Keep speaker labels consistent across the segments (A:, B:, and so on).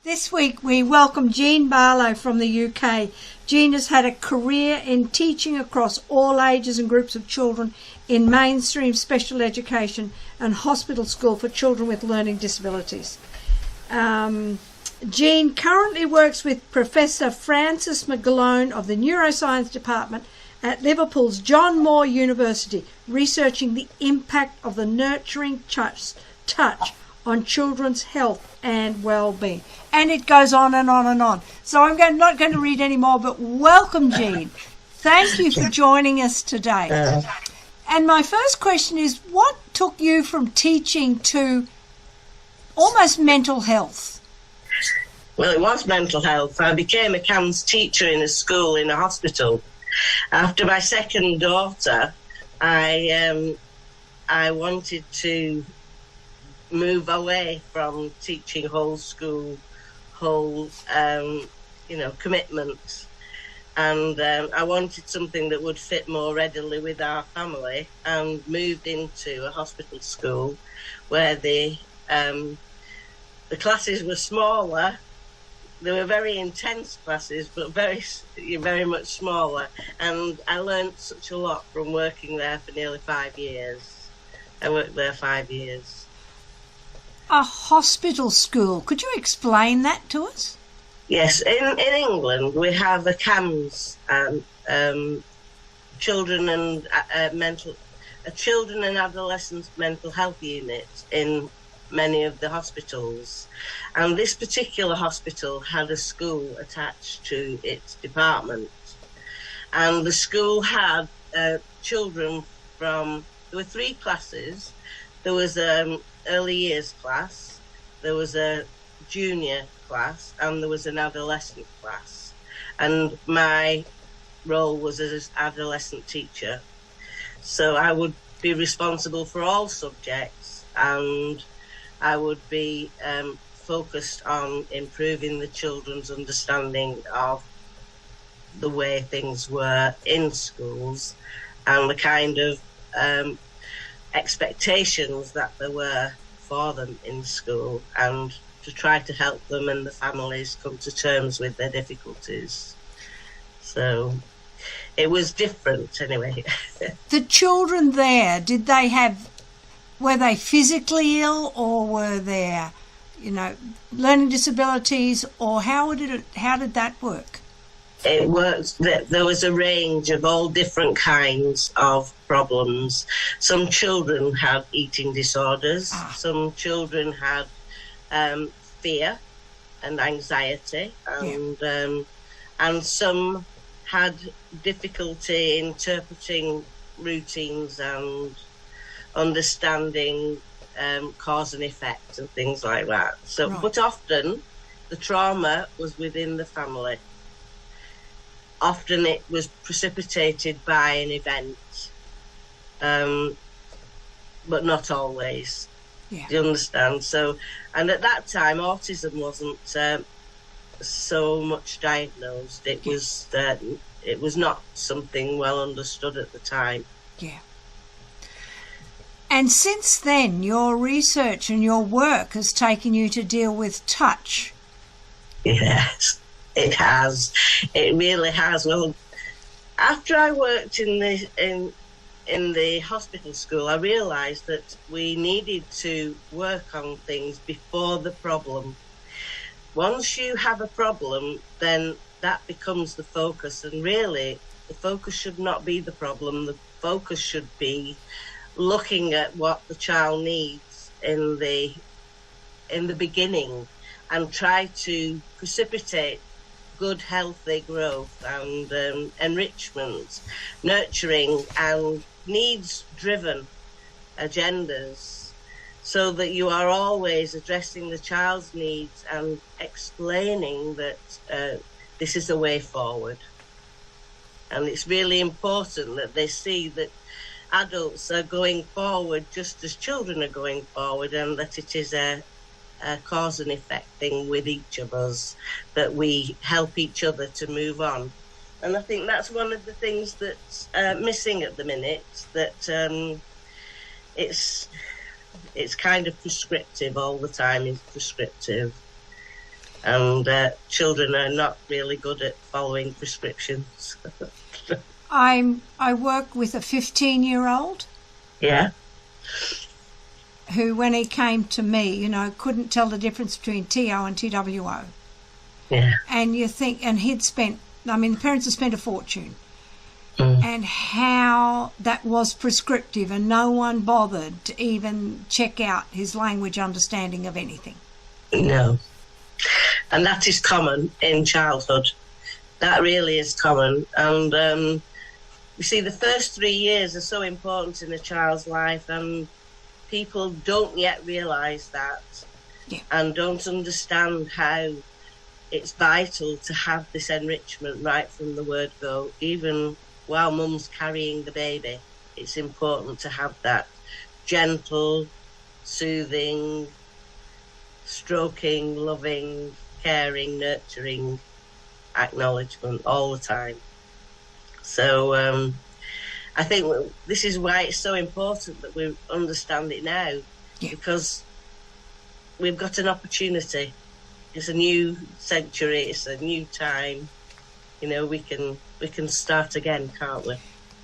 A: This week we welcome Jean Barlow from the UK. Jean has had a career in teaching across all ages and groups of children in mainstream special education and hospital school for children with learning disabilities. Jean currently works with Professor Francis McGlone of the Neuroscience Department at Liverpool's John Moore University, researching the impact of the nurturing touch on children's health and well-being. And it goes on and on and on. So I'm not going to read any more, but welcome, Jean. Thank you for joining us today. And my first question is, what took you from teaching to almost mental health?
B: Well, it was mental health. I became a CAMS teacher in a school in a hospital. After my second daughter, I wanted to move away from teaching whole school, commitments. And I wanted something that would fit more readily with our family, and moved into a hospital school where the classes were smaller. They were very intense classes, but very, very much smaller. And I learned such a lot from working there for nearly 5 years. I worked there 5 years.
A: A hospital school. Could you explain that to us?
B: Yes, in England we have a CAMS, children and adolescents mental health unit in many of the hospitals, and this particular hospital had a school attached to its department, and the school had children from, there were 3 classes. There was early years class, there was a junior class, and there was an adolescent class. And my role was as an adolescent teacher, so I would be responsible for all subjects, and I would be focused on improving the children's understanding of the way things were in schools and the kind of expectations that there were for them in school, and to try to help them and the families come to terms with their difficulties. So it was different anyway.
A: The children there, were they physically ill, or were there, learning disabilities, or how did that work?
B: It worked. There was a range of all different kinds of problems. Some children had eating disorders. Some children had fear and anxiety, and some had difficulty interpreting routines and understanding cause and effect and things like that. So, right. But often the trauma was within the family. Often it was precipitated by an event, but not always. Yeah. Do you understand? So, and at that time, autism wasn't so much diagnosed. It was not something well understood at the time.
A: Yeah. And since then, your research and your work has taken you to deal with touch.
B: Yes. It has. It really has. Well, after I worked in the hospital school, I realised that we needed to work on things before the problem. Once you have a problem, then that becomes the focus, and really the focus should not be the problem. The focus should be looking at what the child needs in the beginning, and try to precipitate good, healthy growth and enrichment, nurturing and needs-driven agendas, so that you are always addressing the child's needs and explaining that this is the way forward. And it's really important that they see that adults are going forward just as children are going forward, and that it is a cause and effect thing with each of us, that we help each other to move on. And I think that's one of the things that's missing at the minute, that it's kind of prescriptive all the time. It's prescriptive. and children are not really good at following prescriptions.
A: I work with a 15-year-old
B: Yeah.
A: who, when he came to me, couldn't tell the difference between TO and TWO.
B: Yeah.
A: And you think, and the parents had spent a fortune.
B: Mm.
A: And how that was prescriptive, and no one bothered to even check out his language understanding of anything.
B: No. And that is common in childhood. That really is common. And you see, the first 3 years are so important in a child's life, and people don't yet realise that, and don't understand how it's vital to have this enrichment right from the word go. Even while mum's carrying the baby, it's important to have that gentle, soothing, stroking, loving, caring, nurturing acknowledgement all the time. So I think this is why it's so important that we understand it now, because we've got an opportunity. It's a new century, it's a new time. We can start again, can't we?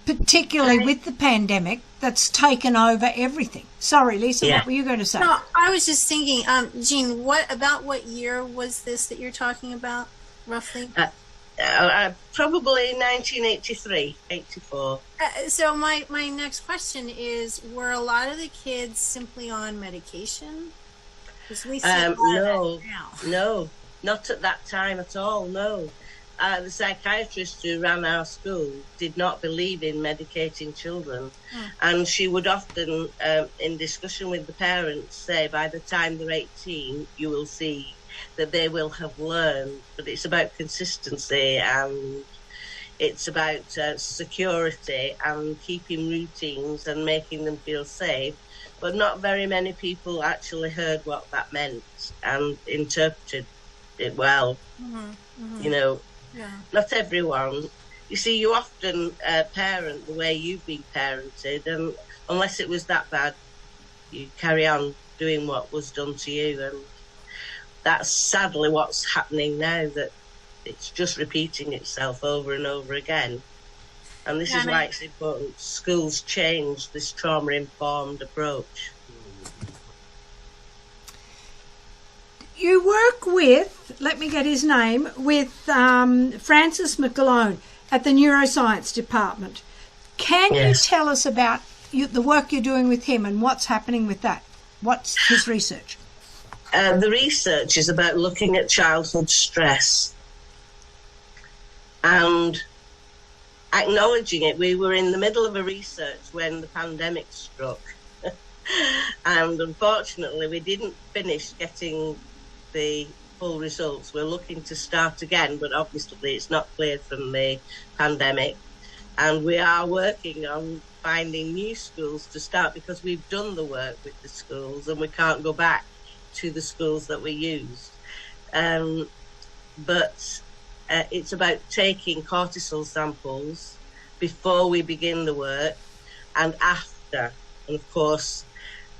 A: Particularly with the pandemic that's taken over everything. Sorry, Lisa, what were you going to say?
C: No, I was just thinking, Jean, what year was this that you're talking about, roughly?
B: Probably 1983, 84.
C: So my next question is, were a lot of the kids simply on medication? Because we see a lot of that now.
B: No, not at that time at all, no. The psychiatrist who ran our school did not believe in medicating children. And she would often, in discussion with the parents, say, by the time they're 18, you will see that they will have learned. But it's about consistency, and it's about security and keeping routines and making them feel safe. But not very many people actually heard what that meant and interpreted it well. Not everyone. You see, you often parent the way you've been parented, and unless it was that bad, you carry on doing what was done to you. And that's sadly what's happening now, that it's just repeating itself over and over again. And this is why it's important schools change this trauma-informed approach.
A: You work with, let me get his name, with Francis McClone at the Neuroscience Department. Can you tell us about the work you're doing with him and what's happening with that? What's his research?
B: The research is about looking at childhood stress and acknowledging it. We were in the middle of a research when the pandemic struck. And unfortunately, we didn't finish getting the full results. We're looking to start again, but obviously it's not cleared from the pandemic. And we are working on finding new schools to start, because we've done the work with the schools and we can't go back to the schools that we used. But it's about taking cortisol samples before we begin the work and after. And of course,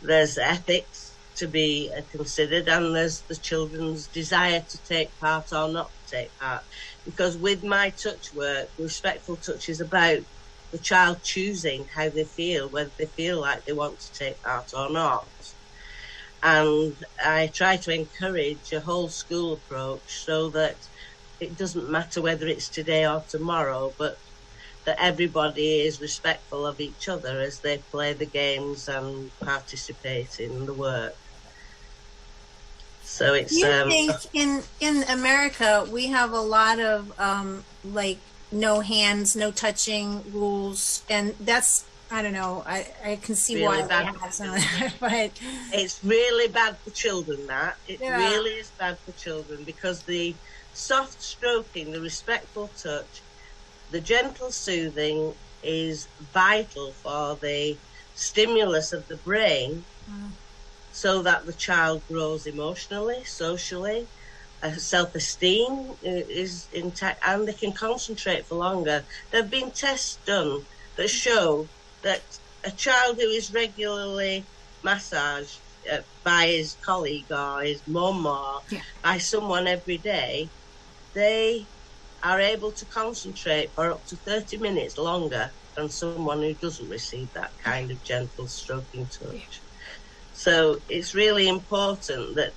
B: there's ethics to be considered, and there's the children's desire to take part or not to take part. Because with my touch work, respectful touch is about the child choosing how they feel, whether they feel like they want to take part or not. And I try to encourage a whole school approach so that it doesn't matter whether it's today or tomorrow, but that everybody is respectful of each other as they play the games and participate in the work. So it's. You
C: think in America we have a lot of no hands, no touching rules, and that's, I don't know. I can see really why that has on it, but
B: it's really bad for children. That it really is bad for children, because the soft stroking, the respectful touch, the gentle soothing is vital for the stimulus of the brain, so that the child grows emotionally, socially, self-esteem is intact, and they can concentrate for longer. There have been tests done that show that a child who is regularly massaged by his colleague or his mum or by someone every day, they are able to concentrate for up to 30 minutes longer than someone who doesn't receive that kind of gentle stroking touch. So it's really important that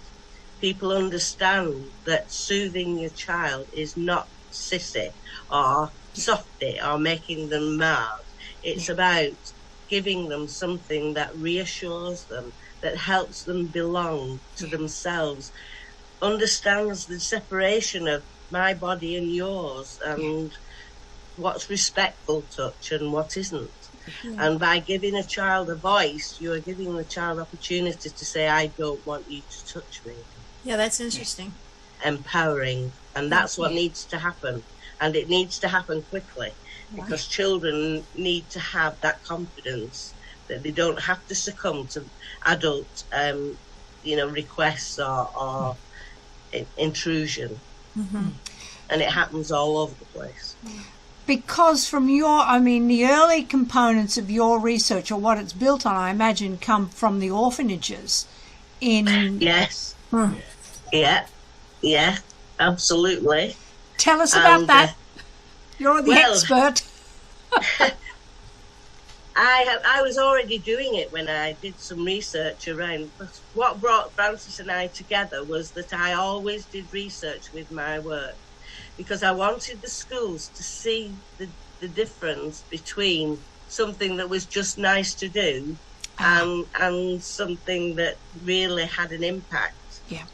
B: people understand that soothing your child is not sissy or softy or making them mad. It's about giving them something that reassures them, that helps them belong to themselves, understands the separation of my body and yours, and what's respectful touch and what isn't. And by giving a child a voice, you are giving the child opportunity to say, I don't want you to touch me.
C: Yeah, that's interesting.
B: Empowering. And that's what needs to happen. And it needs to happen quickly, because children need to have that confidence that they don't have to succumb to adult, requests or intrusion. And it happens all over the place.
A: Because from the early components of your research, or what it's built on, I imagine, come from the orphanages in...
B: Yes. Yeah, absolutely.
A: Tell us about that. You're the expert.
B: I was already doing it when I did some research around. What brought Francis and I together was that I always did research with my work, because I wanted the schools to see the difference between something that was just nice to do and something that really had an impact.
A: Yeah.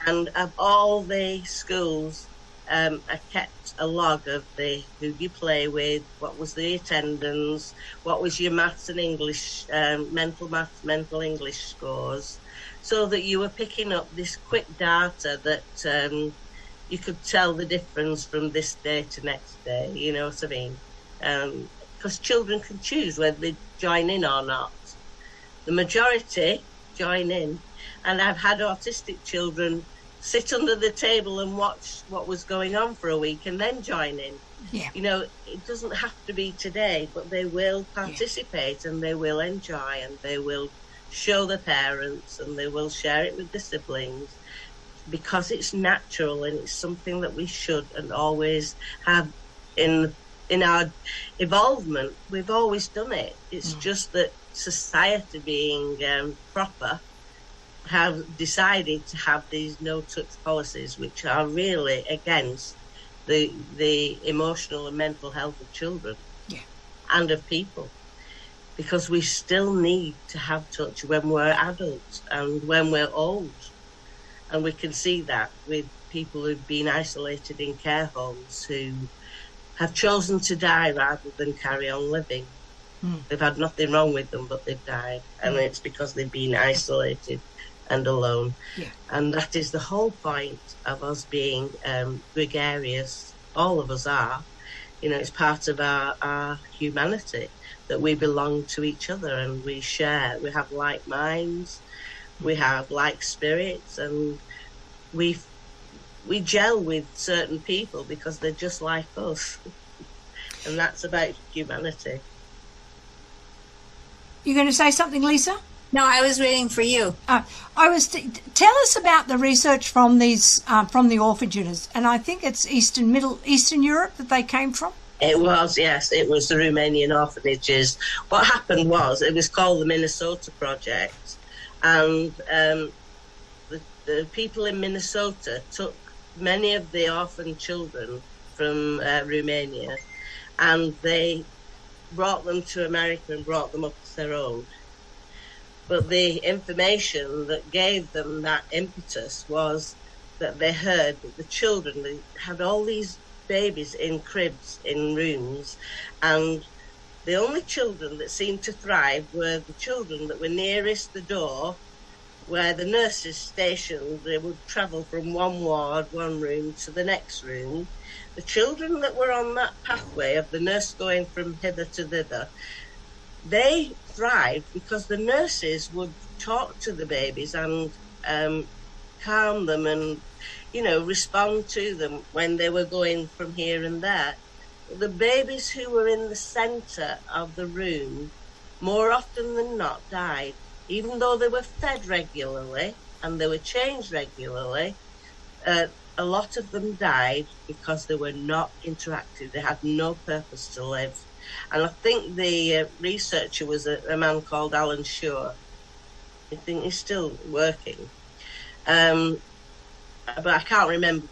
B: And of all the schools, I kept a log of who you play with, what was the attendance, what was your maths and English, mental maths, mental English scores, so that you were picking up this quick data that you could tell the difference from this day to next day, you know what I mean? Because children can choose whether they join in or not. The majority join in, and I've had autistic children sit under the table and watch what was going on for a week and then join in.
A: Yeah.
B: You know, it doesn't have to be today, but they will participate and they will enjoy and they will show the parents and they will share it with the siblings, because it's natural and it's something that we should and always have in our evolvement. We've always done it. It's just that society, being proper, have decided to have these no-touch policies, which are really against the emotional and mental health of children and of people, because we still need to have touch when we're adults and when we're old. And we can see that with people who've been isolated in care homes, who have chosen to die rather than carry on living. They've had nothing wrong with them, but they've died. And it's because they've been isolated and alone. And that is the whole point of us being gregarious. All of us are. You know, it's part of our humanity, that we belong to each other and we share. We have like minds, we have like spirits, and we gel with certain people because they're just like us. And that's about humanity.
A: You're going to say something, Lisa?
C: No, I was waiting for you.
A: Tell us about the research from these from the orphanages, and I think it's Eastern Europe that they came from.
B: It was, yes, it was the Romanian orphanages. What happened was, it was called the Minnesota Project, and the people in Minnesota took many of the orphan children from Romania, and they brought them to America and brought them up as their own. But the information that gave them that impetus was that they heard that the children, they had all these babies in cribs, in rooms, and the only children that seemed to thrive were the children that were nearest the door, where the nurses stationed. They would travel from one ward, one room, to the next room. The children that were on that pathway of the nurse going from hither to thither, they thrived because the nurses would talk to the babies and calm them and, respond to them when they were going from here and there. The babies who were in the centre of the room, more often than not, died even though they were fed regularly and they were changed regularly, a lot of them died because they were not interactive. They had no purpose to live. And I think the researcher was a man called Alan Shore. I think he's still working. But I can't remember.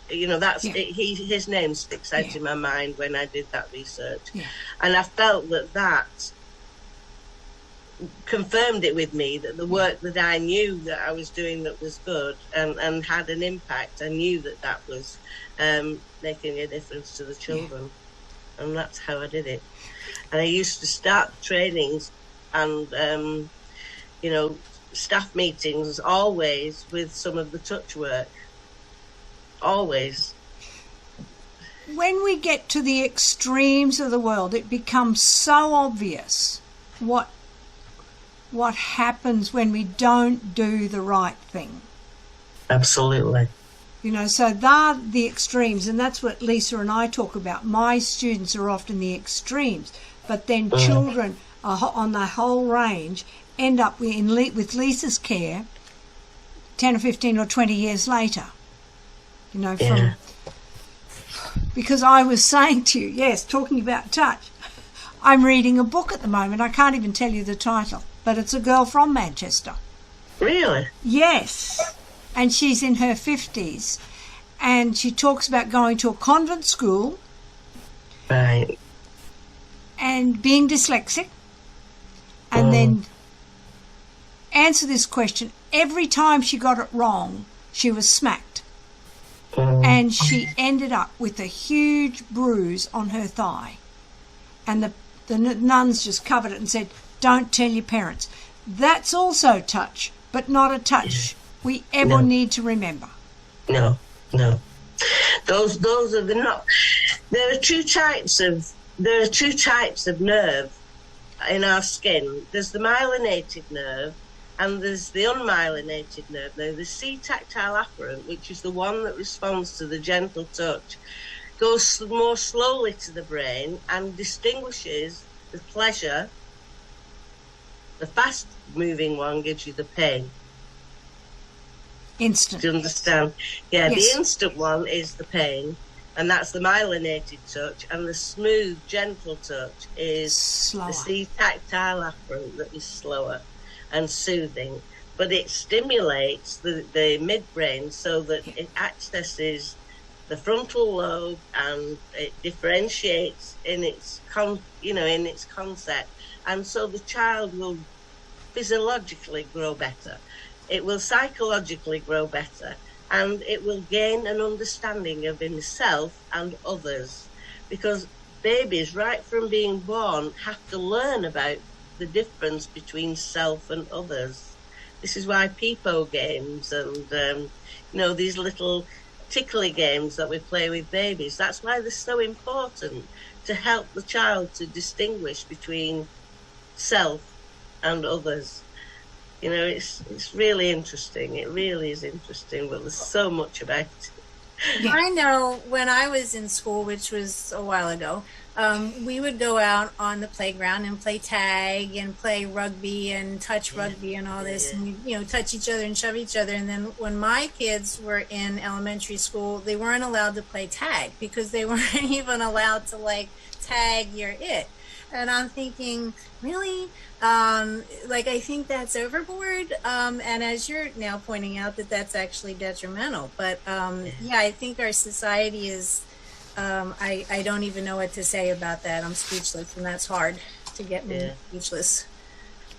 B: You know, his name sticks out in my mind when I did that research. Yeah. And I felt that confirmed it with me, that the work that I knew that I was doing that was good and had an impact, I knew that was making a difference to the children. Yeah. And that's how I did it. And I used to start trainings and, staff meetings always with some of the touch work. Always.
A: When we get to the extremes of the world, it becomes so obvious what happens when we don't do the right thing.
B: Absolutely.
A: So they're the extremes, and that's what Lisa and I talk about. My students are often the extremes, but then children are on the whole range end up with Lisa's care 10 or 15 or 20 years later. Because I was saying to you, yes, talking about touch, I'm reading a book at the moment. I can't even tell you the title, but it's a girl from Manchester.
B: Really?
A: Yes. And she's in her 50s, and she talks about going to a convent school.
B: Right.
A: And being dyslexic, and then answer this question. Every time she got it wrong, she was smacked. And she ended up with a huge bruise on her thigh. And the nuns just covered it and said, don't tell your parents. That's also touch, but not a touch we ever need to remember.
B: No. Those are there are two types of nerve in our skin. There's the myelinated nerve and there's the unmyelinated nerve. Now, the C-tactile afferent, which is the one that responds to the gentle touch, goes more slowly to the brain and distinguishes the pleasure. The fast-moving one gives you the pain.
A: Instant.
B: Do you understand? Yeah,
A: yes.
B: The instant one is the pain, and that's the myelinated touch, and the smooth, gentle touch is slower. The C-tactile afferent that is slower and soothing, but it stimulates the midbrain so that it accesses the frontal lobe and it differentiates in its concept, and so the child will physiologically grow better, it will psychologically grow better, and it will gain an understanding of himself and others, because babies right from being born have to learn about the difference between self and others. This is why peepo games and these little tickly games that we play with babies, that's why they're so important, to help the child to distinguish between self and others. It's really interesting. It really is interesting, but there's so much about it.
C: Yeah. I know when I was in school, which was a while ago, we would go out on the playground and play tag and play rugby and touch rugby and all this, and we, touch each other and shove each other. And then when my kids were in elementary school, they weren't allowed to play tag because they weren't even allowed to tag your it. And I'm thinking, really? I think that's overboard. And as you're now pointing out, that's actually detrimental. But I think our society is, I don't even know what to say about that. I'm speechless, and that's hard to get me speechless.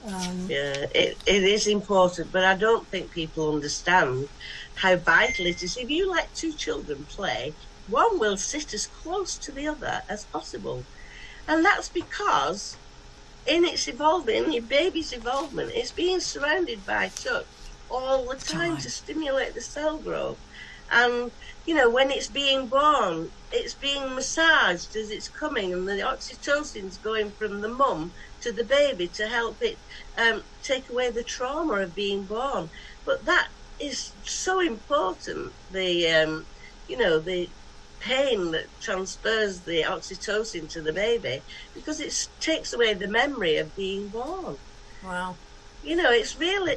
B: It is important, but I don't think people understand how vital it is. If you let two children play, one will sit as close to the other as possible. And that's because in its evolvement, in your baby's evolvement, it's being surrounded by touch all the time to stimulate the cell growth. And, when it's being born, it's being massaged as it's coming, and the oxytocin's going from the mum to the baby to help it take away the trauma of being born. But that is so important, the pain that transfers the oxytocin to the baby, because it takes away the memory of being born.
C: Wow.
B: It's really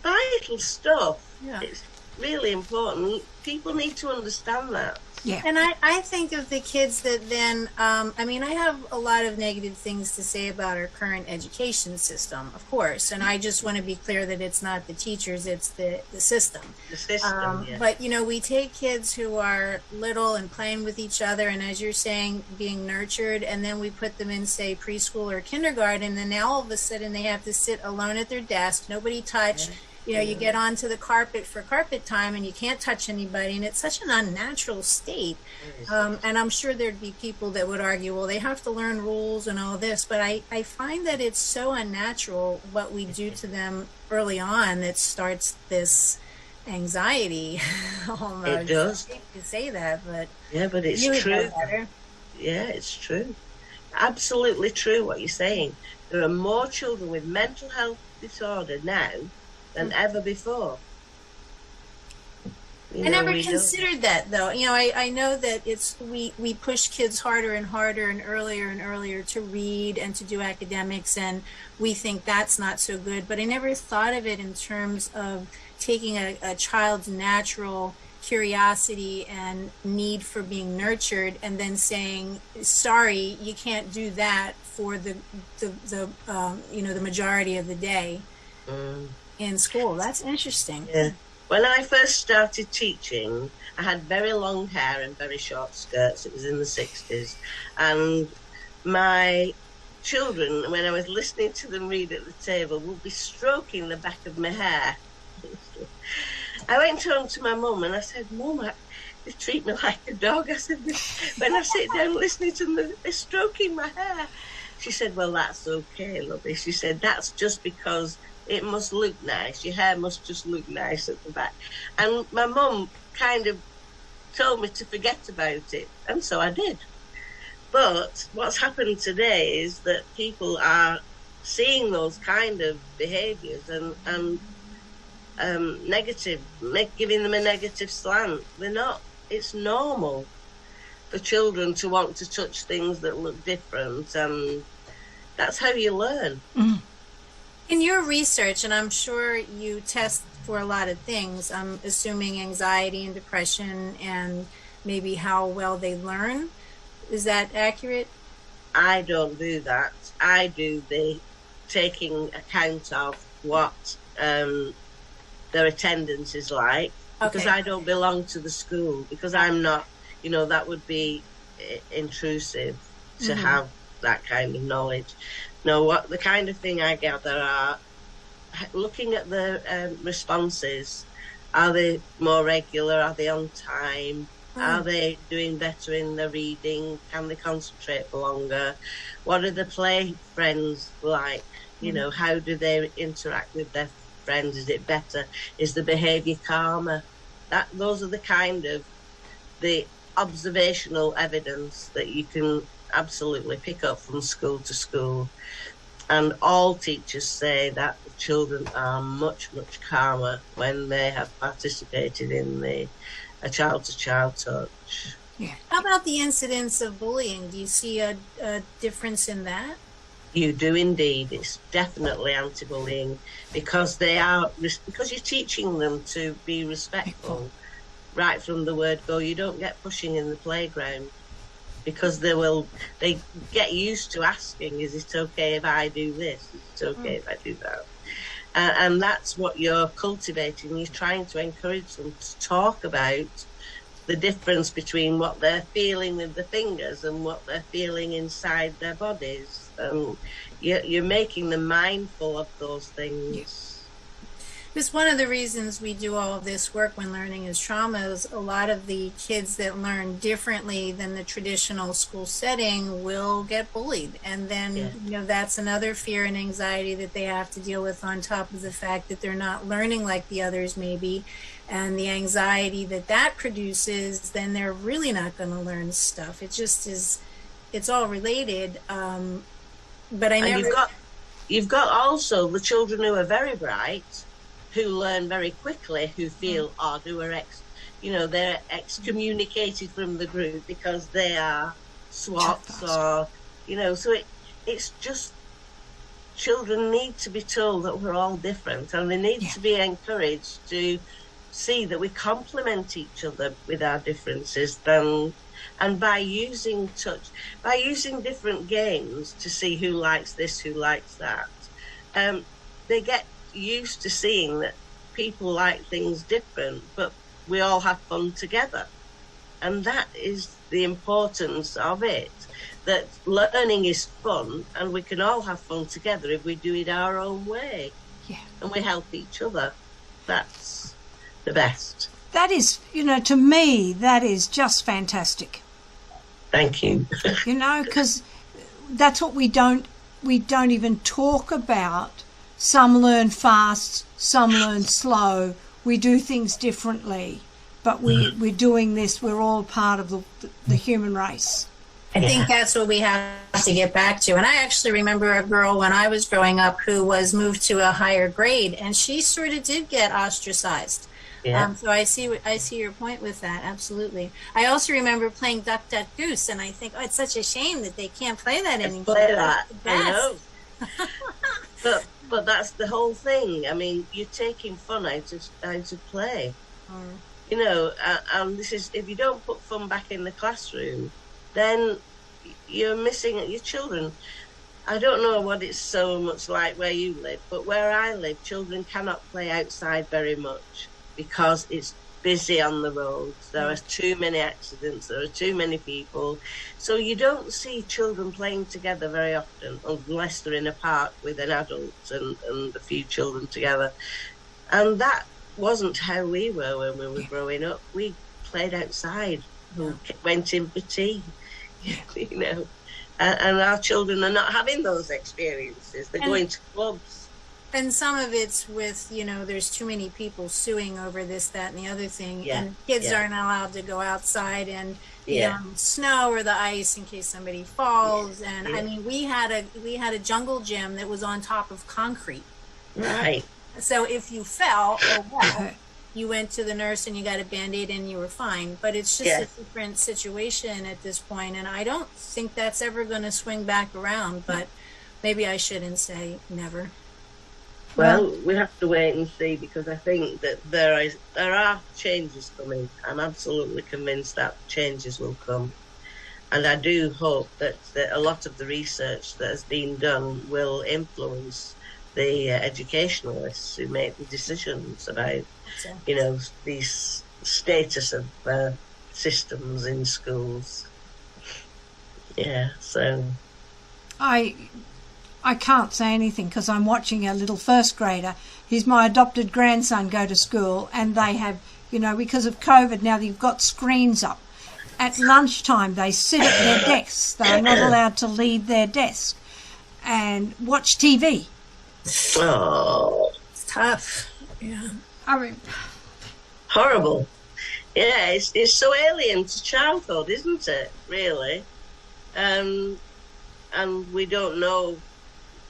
B: vital stuff.
C: Yeah.
B: It's really important. People need to understand that.
A: Yeah.
C: And I think of the kids that then, I mean, I have a lot of negative things to say about our current education system, of course. And I just want to be clear that it's not the teachers, it's the system.
B: The system, yeah.
C: But, we take kids who are little and playing with each other, and as you're saying, being nurtured, and then we put them in, say, preschool or kindergarten, and now all of a sudden they have to sit alone at their desk, nobody touch. You get onto the carpet for carpet time and you can't touch anybody, and it's such an unnatural state. And I'm sure there'd be people that would argue, well, they have to learn rules and all this, but I find that it's so unnatural what we do to them early on that starts this anxiety almost.
B: It does.
C: I hate to say that, but
B: yeah, but it's true. Yeah, it's true. Absolutely true what you're saying. There are more children with mental health disorder now than ever before.
C: I never considered that, though. I know that we push kids harder and harder and earlier to read and to do academics, and we think that's not so good. But I never thought of it in terms of taking a child's natural curiosity and need for being nurtured and then saying, sorry, you can't do that for the majority of the day. In school. That's interesting.
B: Yeah. When I first started teaching, I had very long hair and very short skirts. It was in the 60s. And my children, when I was listening to them read at the table, would be stroking the back of my hair. I went home to my mum and I said, Mum, they treat me like a dog. I said, when I sit down listening to them, they're stroking my hair. She said, well, that's okay, lovey. She said, that's just because it must look nice. Your hair must just look nice at the back. And my mum kind of told me to forget about it, and so I did. But what's happened today is that people are seeing those kind of behaviours and negative, giving them a negative slant. They're not. It's normal for children to want to touch things that look different, and that's how you learn.
A: Mm.
C: In your research, and I'm sure you test for a lot of things, I'm assuming anxiety and depression and maybe how well they learn. Is that accurate?
B: I don't do that. I do the taking account of what their attendance is like, because I don't belong to the school, because I'm not, that would be intrusive to have that kind of knowledge. No, what the kind of thing I gather are looking at the responses. Are they more regular? Are they on time? Are they doing better in the reading? Can they concentrate for longer? What are the play friends like? How do they interact with their friends? Is it better? Is the behaviour calmer? Those are the kind of the observational evidence that you can absolutely pick up from school to school. And all teachers say that the children are much, much calmer when they have participated in a child-to-child touch.
C: Yeah. How about the incidence of bullying? Do you see a difference in that?
B: You do indeed. It's definitely anti-bullying because because you're teaching them to be respectful right from the word go. You don't get pushing in the playground, because they get used to asking, is it okay if I do this? Is it okay if I do that? And that's what you're cultivating. You're trying to encourage them to talk about the difference between what they're feeling with the fingers and what they're feeling inside their bodies. You're making them mindful of those things.
C: Yes. Because one of the reasons we do all of this work when learning is trauma is a lot of the kids that learn differently than the traditional school setting will get bullied. And then, that's another fear and anxiety that they have to deal with on top of the fact that they're not learning like the others maybe. And the anxiety that produces, then they're really not going to learn stuff. It just is, it's all related. But I never...
B: You've got also the children who are very bright, who learn very quickly, who feel odd, who are they're excommunicated from the group because they are swats, or so it's just children need to be told that we're all different, and they need to be encouraged to see that we complement each other with our differences, and by using different games to see who likes this, who likes that, they get used to seeing that people like things different, but we all have fun together. And that is the importance of it, that learning is fun, and we can all have fun together if we do it our own way.
A: Yeah.
B: And we help each other. That's the best.
A: That is, to me, that is just fantastic.
B: Thank you.
A: Because that's what we don't even talk about. Some learn fast, some learn slow. We do things differently, but we're doing this. We're all part of the human race.
C: I think that's what we have to get back to. And I actually remember a girl when I was growing up who was moved to a higher grade, and she sort of did get ostracized. Yeah. So I see your point with that. Absolutely. I also remember playing Duck, Duck, Goose, and I think, it's such a shame that they can't play that anymore.
B: Play that, I know. But that's the whole thing. I mean, you're taking fun out of play. And this is, if you don't put fun back in the classroom, then you're missing your children. I don't know what it's so much like where you live, but where I live, children cannot play outside very much because it's busy on the roads. There are too many accidents. There are too many people. So you don't see children playing together very often unless they're in a park with an adult and a few children together. And that wasn't how we were when we were growing up. We played outside. We went in for tea, and our children are not having those experiences. They're going to clubs.
C: And some of it's with, there's too many people suing over this, that, and the other thing. Yeah. And kids aren't allowed to go outside and snow or the ice in case somebody falls. Yeah. And I mean, we had a jungle gym that was on top of concrete.
B: Right.
C: So if you fell, you went to the nurse and you got a Band-Aid and you were fine. But it's just a different situation at this point. And I don't think that's ever going to swing back around. But maybe I shouldn't say never.
B: Well, we have to wait and see, because I think that there are changes coming. I'm absolutely convinced that changes will come. And I do hope that a lot of the research that has been done will influence the educationalists who make the decisions about, these status of systems in schools. Yeah, so...
A: I can't say anything because I'm watching a little first grader. He's my adopted grandson go to school, and they have, because of COVID now they've got screens up. At lunchtime they sit at their desks. They're not allowed to leave their desk and watch TV.
B: Oh,
C: it's tough. Yeah.
A: I mean,
B: horrible. Yeah, it's so alien to childhood, isn't it? Really, and we don't know.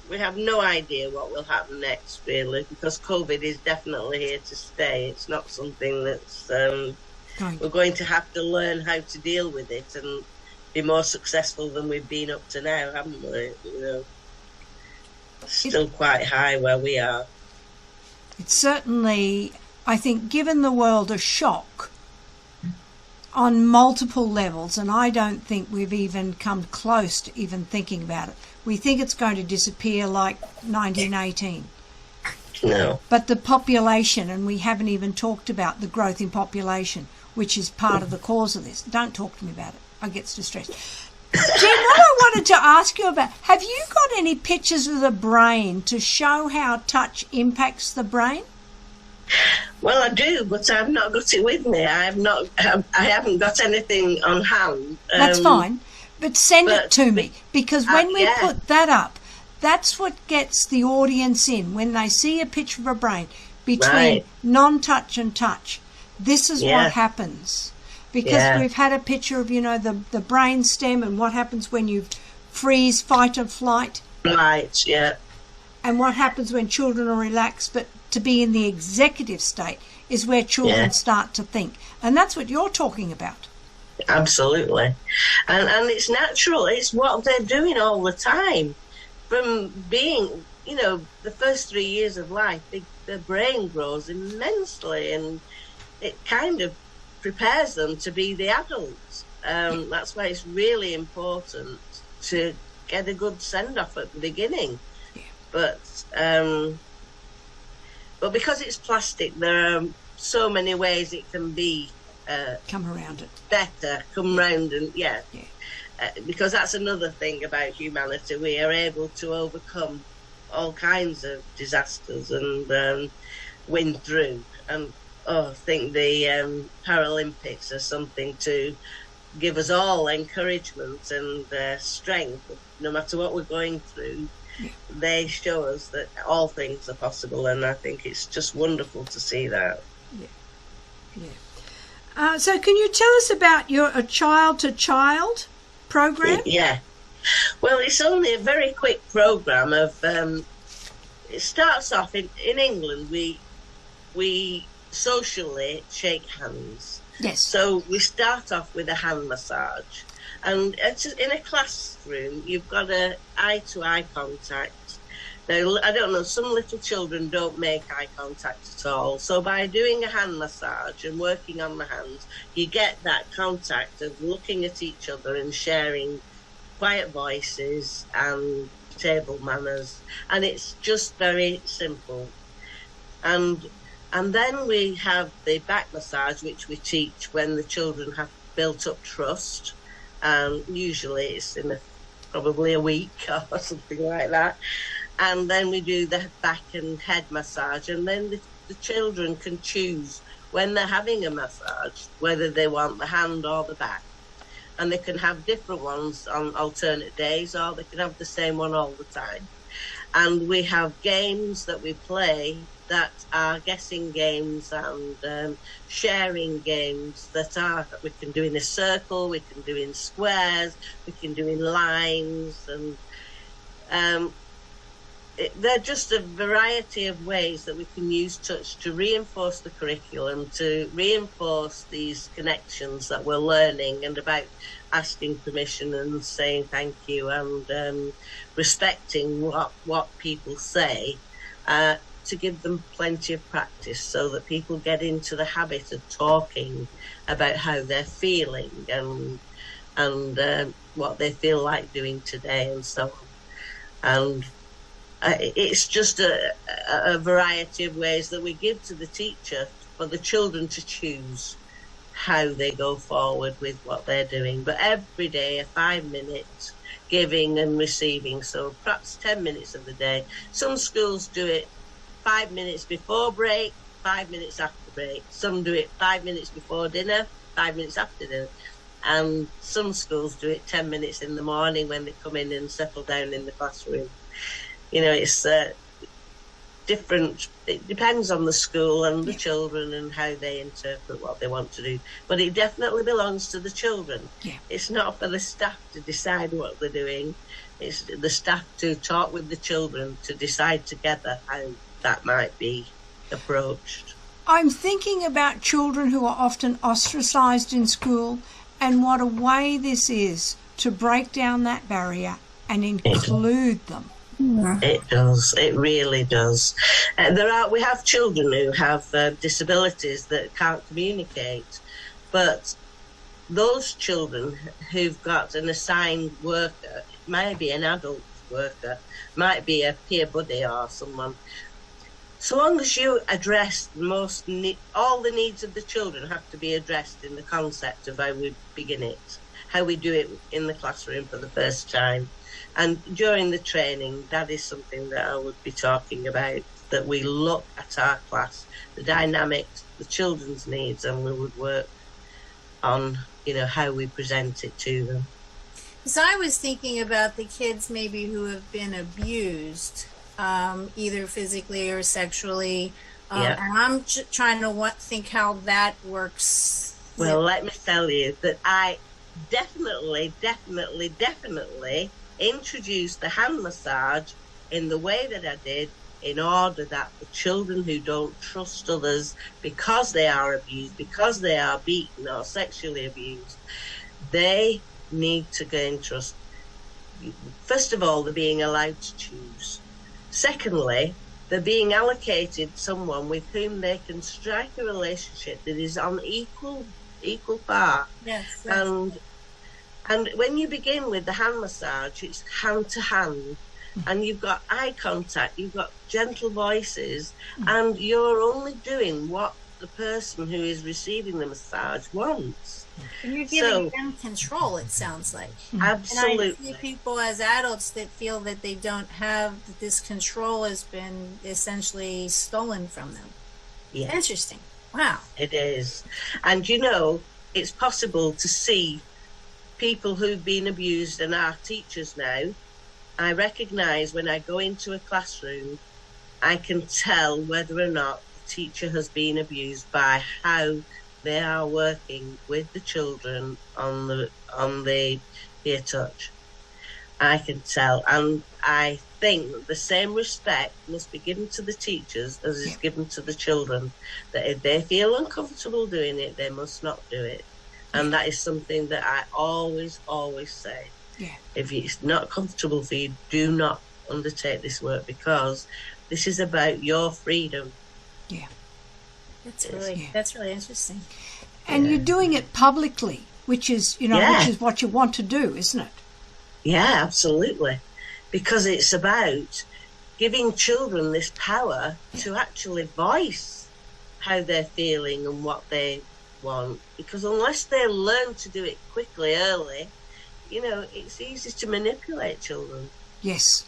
B: We have no idea what will happen next, really, because COVID is definitely here to stay. It's not something that's... we're going to have to learn how to deal with it and be more successful than we've been up to now, haven't we? Still quite high where we are.
A: It's certainly, I think, given the world a shock on multiple levels, and I don't think we've even come close to even thinking about it. We think it's going to disappear like 1918.
B: No.
A: But the population, and we haven't even talked about the growth in population, which is part of the cause of this. Don't talk to me about it. I get distressed. Jen, what I wanted to ask you about, have you got any pictures of the brain to show how touch impacts the brain?
B: Well, I do, but I've not got it with me. I haven't got anything on hand.
A: That's fine. But send it to me, because when we put that up, that's what gets the audience in. When they see a picture of a brain between non-touch and touch, this is what happens. Because we've had a picture of, the brain stem and what happens when you freeze, fight or flight.
B: Right, yeah.
A: And what happens when children are relaxed, but to be in the executive state is where children start to think. And that's what you're talking about.
B: Absolutely. And it's natural. It's what they're doing all the time. From being, the first 3 years of life, their brain grows immensely, and it kind of prepares them to be the adults. That's why it's really important to get a good send-off at the beginning. But because it's plastic, there are so many ways it can be
A: come around it
B: better, come round, and because that's another thing about humanity. We are able to overcome all kinds of disasters and win through. And I think the Paralympics are something to give us all encouragement and strength, no matter what we're going through. They show us that all things are possible, and I think it's just wonderful to see that.
A: So can you tell us about your child-to-child program?
B: Yeah. Well, it's only a very quick program of... it starts off in England, we socially shake hands.
A: Yes.
B: So we start off with a hand massage. And in a classroom, you've got a eye-to-eye contact. Now, I don't know, some little children don't make eye contact at all. So by doing a hand massage and working on the hands, you get that contact of looking at each other and sharing quiet voices and table manners. And it's just very simple. And then we have the back massage, which we teach when the children have built up trust. Usually it's in probably a week or something like that. And then we do the back and head massage, and then the children can choose when they're having a massage whether they want the hand or the back. And they can have different ones on alternate days, or they can have the same one all the time. And we have games that we play that are guessing games and sharing games that we can do in a circle, we can do in squares, we can do in lines, and they're just a variety of ways that we can use touch to reinforce the curriculum, to reinforce these connections that we're learning, and about asking permission and saying thank you, and respecting what people say, to give them plenty of practice so that people get into the habit of talking about how they're feeling and what they feel like doing today and so on. And it's just a variety of ways that we give to the teacher for the children to choose how they go forward with what they're doing. But every day, a 5-minute giving and receiving, so perhaps 10 minutes of the day. Some schools do it 5 minutes before break, 5 minutes after break. Some do it 5 minutes before dinner, 5 minutes after dinner. And some schools do it 10 minutes in the morning when they come in and settle down in the classroom. It's different. It depends on the school and the children and how they interpret what they want to do. But it definitely belongs to the children. Yeah. It's not for the staff to decide what they're doing. It's the staff to talk with the children to decide together how that might be approached.
A: I'm thinking about children who are often ostracised in school, and what a way this is to break down that barrier and include them.
B: It does. It really does. We have children who have disabilities that can't communicate, but those children who've got an assigned worker, it might be an adult worker, might be a peer buddy or someone. So long as you address all the needs of the children have to be addressed in the concept of how we begin it, how we do it in the classroom for the first time. And during the training, that is something that I would be talking about, that we look at our class, the dynamics, the children's needs, and we would work on, how we present it to them.
C: So I was thinking about the kids maybe who have been abused, either physically or sexually, and I'm trying to think how that works.
B: Well, let me tell you that I definitely introduced the hand massage in the way that I did, in order that the children who don't trust others because they are abused, because they are beaten or sexually abused, they need to gain trust. First of all, they're being allowed to choose. Secondly, they're being allocated someone with whom they can strike a relationship that is on equal par.
C: Yes.
B: And when you begin with the hand massage, it's hand to hand, and you've got eye contact, you've got gentle voices, and you're only doing what the person who is receiving the massage wants.
C: And you're giving them control, it sounds like.
B: Absolutely.
C: And I see people as adults that feel that they don't have, that this control has been essentially stolen from them.
B: Yeah.
C: Interesting. Wow.
B: It is. And it's possible to see people who've been abused and are teachers now. I recognise when I go into a classroom, I can tell whether or not the teacher has been abused by how they are working with the children on the peer touch. I can tell, and I think that the same respect must be given to the teachers as is given to the children, that if they feel uncomfortable doing it, they must not do it. And that is something that I always say.
A: Yeah.
B: If it's not comfortable for you, do not undertake this work, because this is about your freedom.
A: Yeah.
C: That's really interesting.
A: And you're doing it publicly, which is which is what you want to do, isn't it?
B: Yeah, absolutely. Because it's about giving children this power to actually voice how they're feeling and what they want. Because unless they learn to do it quickly, early, it's easy to manipulate children.
A: Yes.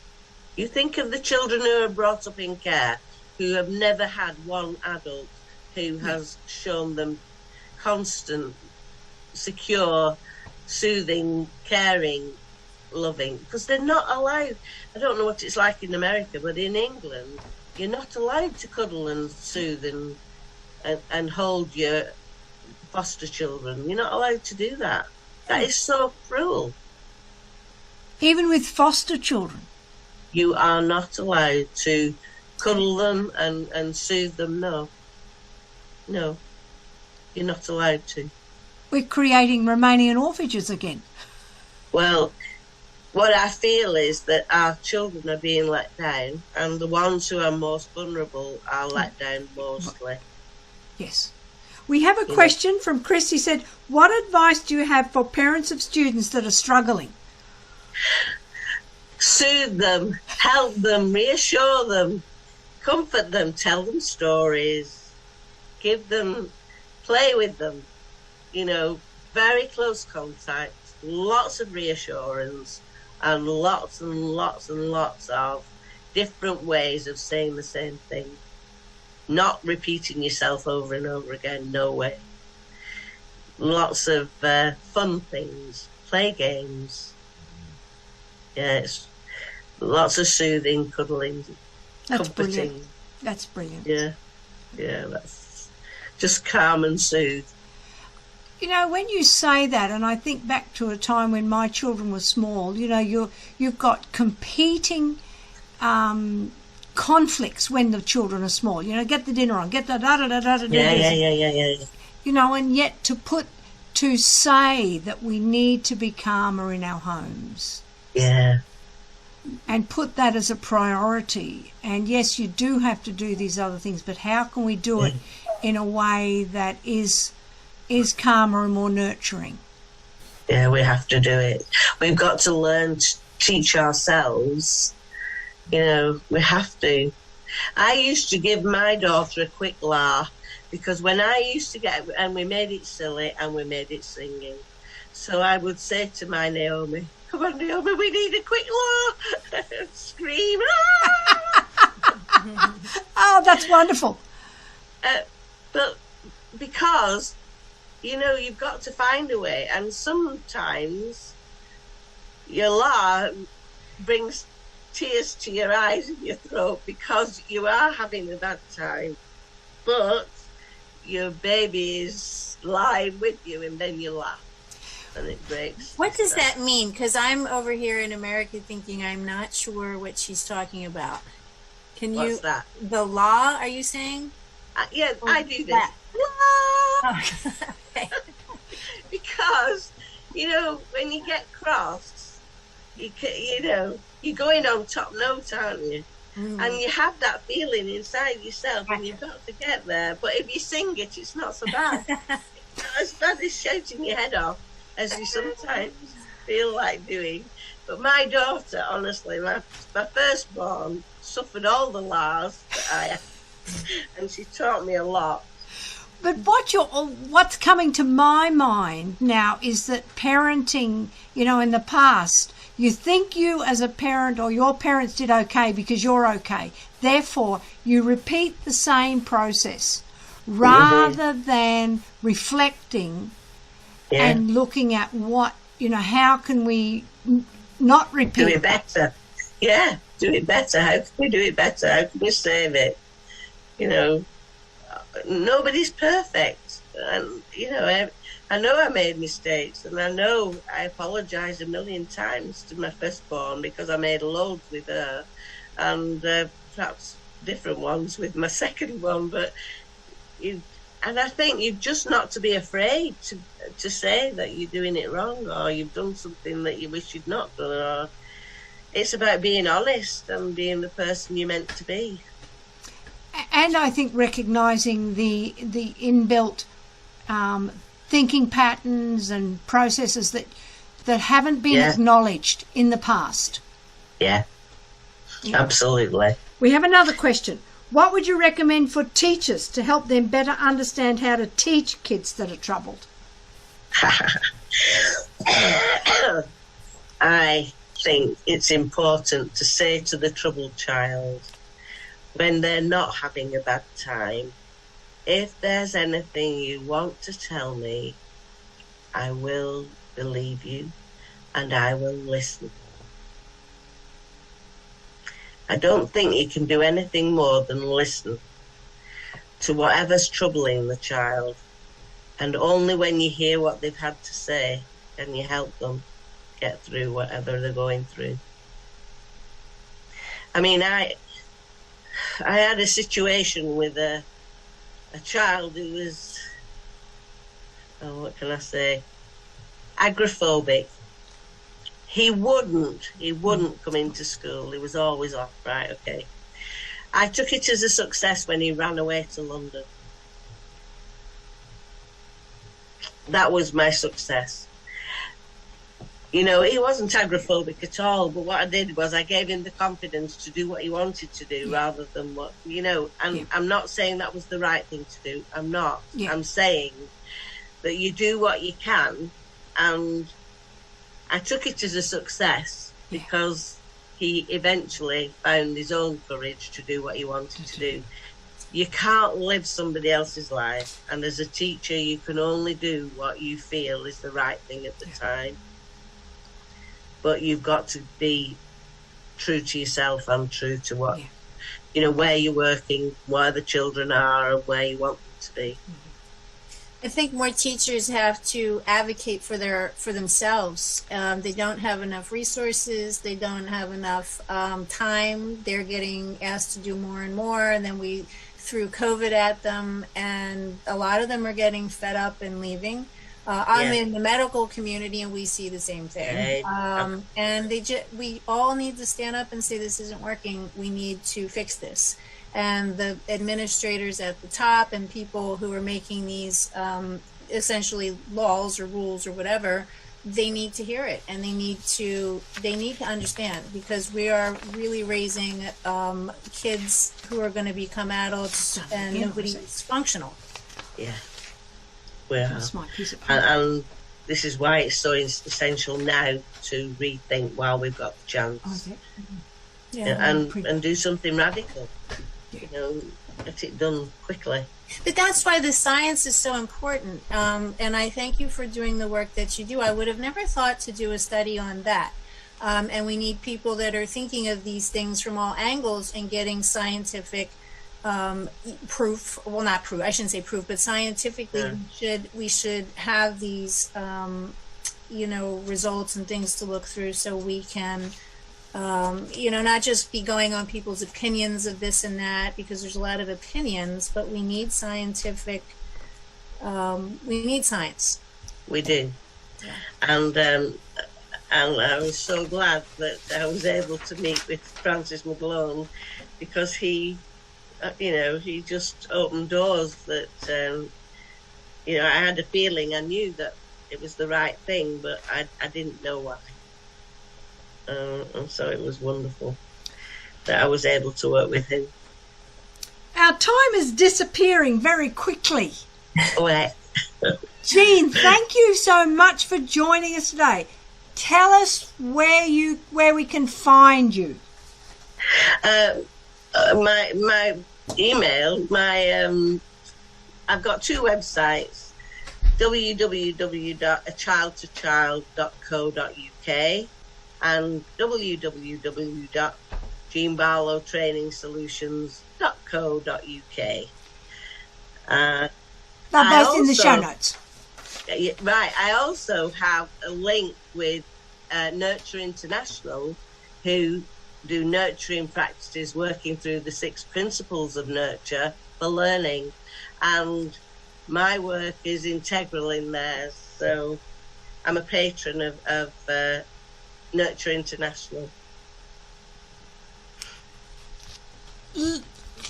B: You think of the children who are brought up in care, who have never had one adult who has shown them constant, secure, soothing, caring, loving, because they're not allowed. I don't know what it's like in America, but in England, you're not allowed to cuddle and soothe and hold your foster children. You're not allowed to do that. That is so cruel.
A: Even with foster children?
B: You are not allowed to cuddle them and soothe them. No, you're not allowed to.
A: We're creating Romanian orphanages again.
B: Well, what I feel is that our children are being let down, and the ones who are most vulnerable are let down mostly.
A: Yes. We have a question from Chris. He said, what advice do you have for parents of students that are struggling?
B: Soothe them, help them, reassure them, comfort them, tell them stories, play with them, very close contact, lots of reassurance, and lots of different ways of saying the same thing. Not repeating yourself over and over again, no way. Lots of fun things, play games. Yes, lots of soothing, cuddling, comforting.
A: Brilliant. That's brilliant.
B: Yeah, that's just calm and soothe.
A: When you say that, and I think back to a time when my children were small, you've got competing conflicts when the children are small. Get the dinner on, get the da-da-da-da-da.
B: Yeah.
A: And yet to say that we need to be calmer in our homes.
B: Yeah.
A: And put that as a priority. And yes, you do have to do these other things, but how can we do it in a way that is calmer and more nurturing?
B: Yeah, we have to do it. We've got to learn to teach ourselves. We have to. I used to give my daughter a quick laugh, because when I used to and we made it silly and we made it singing. So I would say to my Naomi, come on, Naomi, we need a quick laugh. Scream.
A: Oh, that's wonderful.
B: But because, you've got to find a way. And sometimes your laugh brings tears to your eyes and your throat because you are having a bad time. But your baby is lying with you, and then you laugh. And it breaks.
C: What does that mean? Because I'm over here in America thinking I'm not sure what she's talking about.
B: What's that?
C: The law, are you saying?
B: Yeah, I do this.
C: Oh. Okay.
B: Because, when you get cross, you're going on top note, aren't you? And you have that feeling inside yourself, and you've got to get there. But if you sing it, it's not so bad. It's not as bad as shouting your head off, as you sometimes feel like doing. But my daughter, honestly, my firstborn, suffered all the laws that I had, and she taught me a lot.
A: But what's coming to my mind now is that parenting, in the past, you think you as a parent or your parents did okay because you're okay. Therefore, you repeat the same process rather than reflecting and looking at what, how can we not repeat?
B: Do it better. Yeah, do it better. How can we do it better? How can we save it? Nobody's perfect. And, I know I made mistakes, and I know I apologised a million times to my firstborn because I made loads with her, and perhaps different ones with my second one. But and I think you've just not to be afraid to say that you're doing it wrong, or you've done something that you wish you'd not done. Or it's about being honest and being the person you're meant to be.
A: And I think recognising the inbuilt thinking patterns and processes that haven't been acknowledged in the past.
B: Yeah, absolutely.
A: We have another question. What would you recommend for teachers to help them better understand how to teach kids that are troubled?
B: I think it's important to say to the troubled child, when they're not having a bad time, if there's anything you want to tell me, I will believe you and I will listen. I don't think you can do anything more than listen to whatever's troubling the child, and only when you hear what they've had to say can you help them get through whatever they're going through. I mean, I had a situation with a child who was, what can I say, agoraphobic. He wouldn't come into school. He was always off, right, okay. I took it as a success when he ran away to London. That was my success. He wasn't agoraphobic at all, but what I did was I gave him the confidence to do what he wanted to do rather than what, and I'm not saying that was the right thing to do. I'm not. I'm saying that you do what you can, and I took it as a success because he eventually found his own courage to do what he wanted to do. You can't live somebody else's life, and as a teacher you can only do what you feel is the right thing at the time. But you've got to be true to yourself and true to what, where you're working, where the children are, and where you want them to be.
C: I think more teachers have to advocate for themselves. They don't have enough resources. They don't have enough time. They're getting asked to do more and more, and then we threw COVID at them, and a lot of them are getting fed up and leaving. I'm in the medical community, and we see the same thing. And we all need to stand up and say, this isn't working. We need to fix this. And the administrators at the top and people who are making these essentially laws or rules or whatever, they need to hear it, and they need to understand, because we are really raising kids who are going to become adults, and nobody's functional.
B: Yeah. And this is why it's so essential now to rethink while we've got the chance. And do something radical. Get it done quickly.
C: But that's why the science is so important. And I thank you for doing the work that you do. I would have never thought to do a study on that. And we need people that are thinking of these things from all angles and getting scientific proof. Well, not proof, I shouldn't say proof, but scientifically we should have these results and things to look through, so we can not just be going on people's opinions of this and that, because there's a lot of opinions, but we need scientific, we need science.
B: We do. And I was so glad that I was able to meet with Frances McGlone because he, he just opened doors that, I had a feeling, I knew that it was the right thing, but I didn't know why. And so it was wonderful that I was able to work with him.
A: Our time is disappearing very quickly.
B: Well,
A: Jean, thank you so much for joining us today. Tell us where we can find you.
B: My email, I've got two websites: www.achildtochild.co.uk and www.jeanbarlowtrainingsolutions.co.uk.
A: They're both in the show notes.
B: Right. I also have a link with Nurture International, who do nurturing practices working through the 6 principles of nurture for learning. And my work is integral in there. So I'm a patron of Nurture International.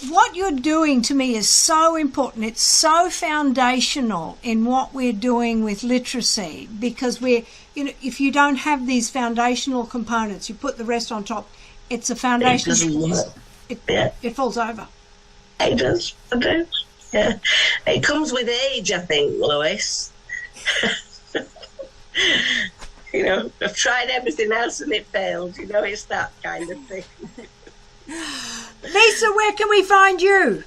A: What you're doing to me is so important. It's so foundational in what we're doing with literacy, because if you don't have these foundational components, you put the rest on top, it's a foundation. It falls over.
B: It does. Yeah. It comes with age, I think, Lois. I've tried everything else and it failed. It's that kind of thing.
A: Lisa, where can we find you?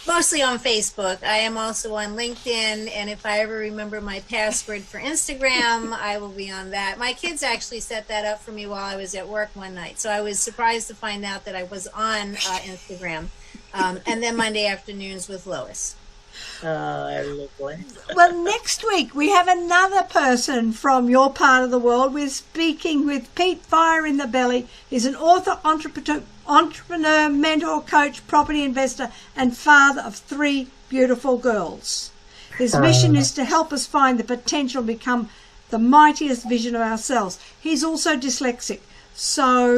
C: Mostly on Facebook. I am also on LinkedIn, and if I ever remember my password for Instagram, I will be on that. My kids actually set that up for me while I was at work one night, so I was surprised to find out that I was on Instagram. And then Monday afternoons with Lois.
B: Lovely.
A: Well, next week we have another person from your part of the world. We're speaking with Pete Fire in the Belly. He's an author, entrepreneur, mentor, coach, property investor, and father of 3 beautiful girls. His mission is to help us find the potential to become the mightiest vision of ourselves. He's also dyslexic, so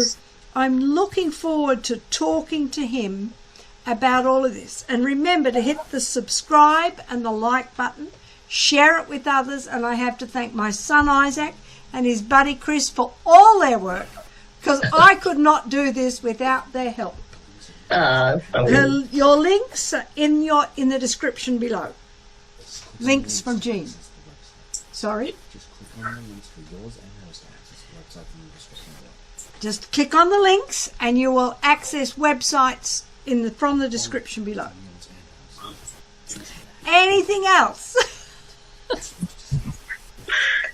A: I'm looking forward to talking to him about all of this. And remember to hit the subscribe and the like button, share it with others, and I have to thank my son Isaac and his buddy Chris for all their work, because I could not do this without their help. Your links are in the description below. Links from Jean. Sorry? Just click on the links and you will access websites from the description below. Anything else?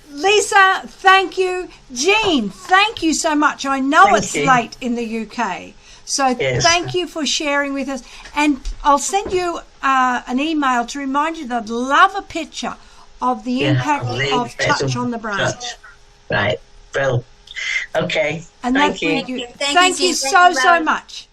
A: Lisa, thank you. Jean, thank you so much. I know it's late in the UK, so thank you for sharing with us. And I'll send you an email to remind you that I'd love a picture of the impact of touch on the brain.
B: Right, well, okay.
A: And
B: thank you.
A: Thank you so much.